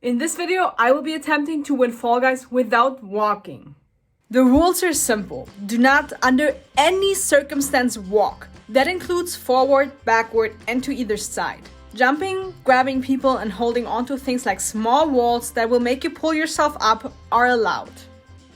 In this video, I will be attempting to win Fall Guys without walking. The rules are simple. Do not under any circumstance walk. That includes forward, backward, and to either side. Jumping, grabbing people, and holding onto things like small walls that will make you pull yourself up are allowed.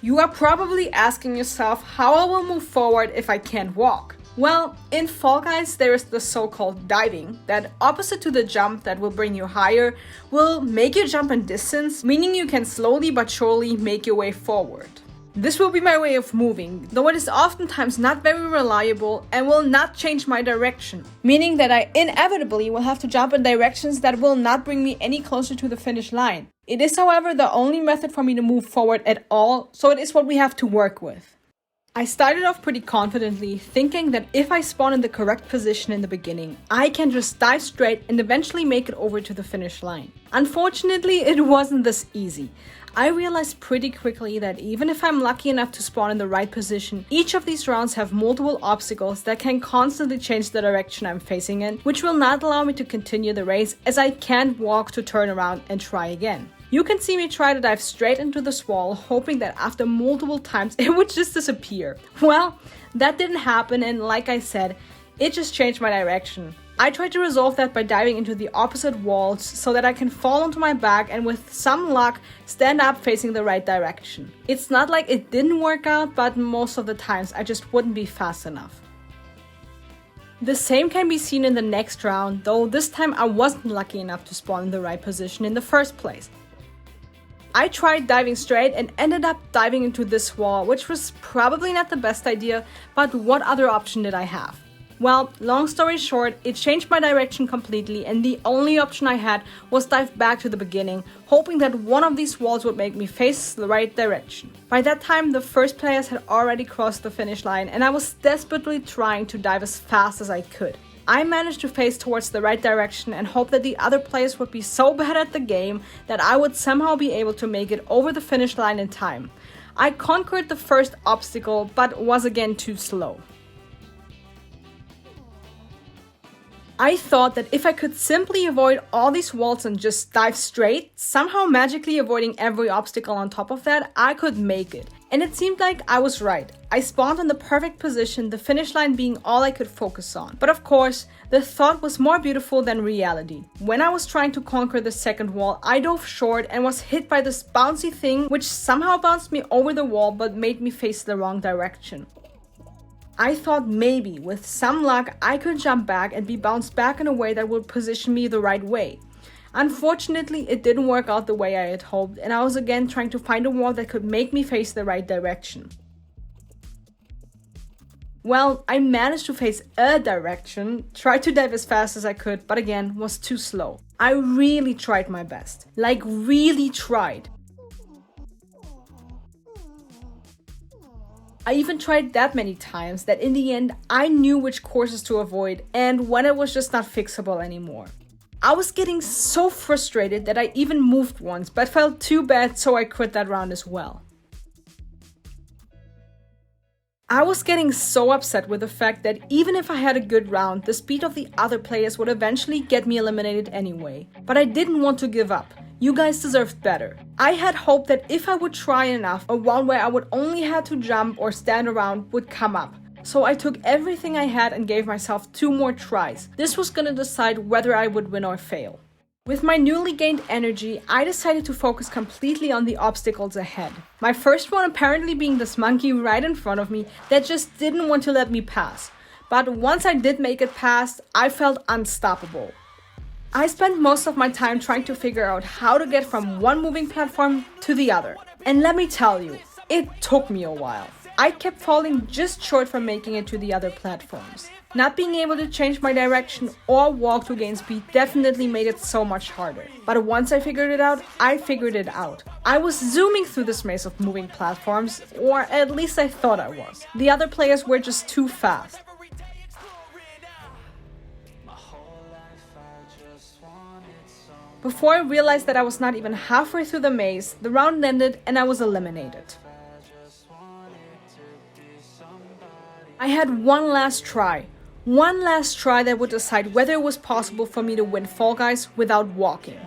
You are probably asking yourself how I will move forward if I can't walk. Well, in Fall Guys, there is the so-called diving, that opposite to the jump that will bring you higher, will make you jump in distance, meaning you can slowly but surely make your way forward. This will be my way of moving, though it is oftentimes not very reliable and will not change my direction, meaning that I inevitably will have to jump in directions that will not bring me any closer to the finish line. It is, however, the only method for me to move forward at all, so it is what we have to work with. I started off pretty confidently, thinking that if I spawn in the correct position in the beginning, I can just dive straight and eventually make it over to the finish line. Unfortunately, it wasn't this easy. I realized pretty quickly that even if I'm lucky enough to spawn in the right position, each of these rounds have multiple obstacles that can constantly change the direction I'm facing in, which will not allow me to continue the race as I can't walk to turn around and try again. You can see me try to dive straight into this wall, hoping that after multiple times it would just disappear. Well, that didn't happen, and like I said, it just changed my direction. I tried to resolve that by diving into the opposite walls so that I can fall onto my back and with some luck stand up facing the right direction. It's not like it didn't work out, but most of the times I just wouldn't be fast enough. The same can be seen in the next round, though this time I wasn't lucky enough to spawn in the right position in the first place. I tried diving straight and ended up diving into this wall, which was probably not the best idea, but what other option did I have? Well, long story short, it changed my direction completely, and the only option I had was dive back to the beginning, hoping that one of these walls would make me face the right direction. By that time, the first players had already crossed the finish line, and I was desperately trying to dive as fast as I could. I managed to face towards the right direction and hoped that the other players would be so bad at the game that I would somehow be able to make it over the finish line in time. I conquered the first obstacle, but was again too slow. I thought that if I could simply avoid all these walls and just dive straight, somehow magically avoiding every obstacle on top of that, I could make it. And it seemed like I was right. I spawned in the perfect position, the finish line being all I could focus on. But of course, the thought was more beautiful than reality. When I was trying to conquer the second wall, I dove short and was hit by this bouncy thing which somehow bounced me over the wall but made me face the wrong direction. I thought maybe, with some luck, I could jump back and be bounced back in a way that would position me the right way. Unfortunately, it didn't work out the way I had hoped, and I was again trying to find a wall that could make me face the right direction. Well, I managed to face a direction, tried to dive as fast as I could, but again, was too slow. I really tried my best. Like, really tried. I even tried that many times that in the end I knew which courses to avoid and when it was just not fixable anymore. I was getting so frustrated that I even moved once, but felt too bad, so I quit that round as well. I was getting so upset with the fact that even if I had a good round, the speed of the other players would eventually get me eliminated anyway. But I didn't want to give up. You guys deserved better. I had hoped that if I would try enough, a round where I would only have to jump or stand around would come up. So I took everything I had and gave myself 2 more tries. This was gonna decide whether I would win or fail. With my newly gained energy, I decided to focus completely on the obstacles ahead. My first one apparently being this monkey right in front of me that just didn't want to let me pass. But once I did make it past, I felt unstoppable. I spent most of my time trying to figure out how to get from one moving platform to the other. And let me tell you, it took me a while. I kept falling just short from making it to the other platforms. Not being able to change my direction or walk to gain speed definitely made it so much harder. But once I figured it out, I figured it out. I was zooming through this maze of moving platforms, or at least I thought I was. The other players were just too fast. Before I realized that I was not even halfway through the maze, the round ended and I was eliminated. I had one last try that would decide whether it was possible for me to win Fall Guys without walking.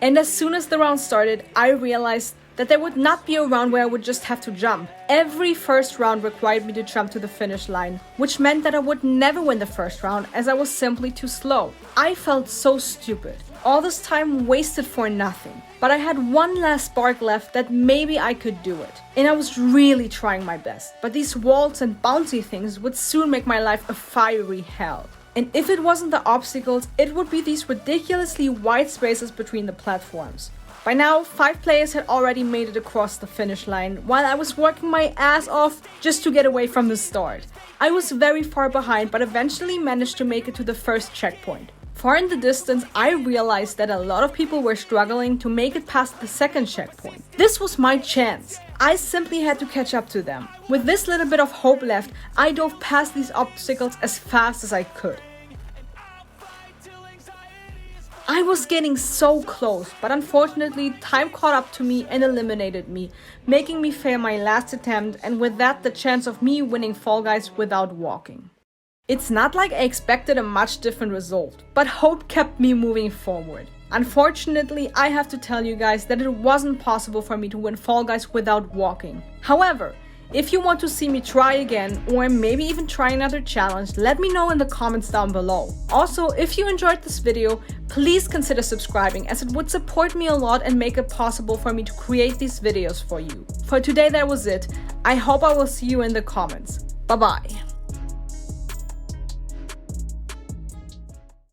And as soon as the round started, I realized that there would not be a round where I would just have to jump. Every first round required me to jump to the finish line, which meant that I would never win the first round as I was simply too slow. I felt so stupid. All this time wasted for nothing. But I had one last spark left that maybe I could do it. And I was really trying my best. But these walls and bouncy things would soon make my life a fiery hell. And if it wasn't the obstacles, it would be these ridiculously wide spaces between the platforms. By now, 5 players had already made it across the finish line, while I was working my ass off just to get away from the start. I was very far behind, but eventually managed to make it to the first checkpoint. Far in the distance, I realized that a lot of people were struggling to make it past the second checkpoint. This was my chance. I simply had to catch up to them. With this little bit of hope left, I dove past these obstacles as fast as I could. I was getting so close, but unfortunately, time caught up to me and eliminated me, making me fail my last attempt, and with that, the chance of me winning Fall Guys without walking. It's not like I expected a much different result, but hope kept me moving forward. Unfortunately, I have to tell you guys that it wasn't possible for me to win Fall Guys without walking. However, if you want to see me try again, or maybe even try another challenge, let me know in the comments down below. Also, if you enjoyed this video, please consider subscribing as it would support me a lot and make it possible for me to create these videos for you. For today that was it. I hope I will see you in the comments. Bye bye.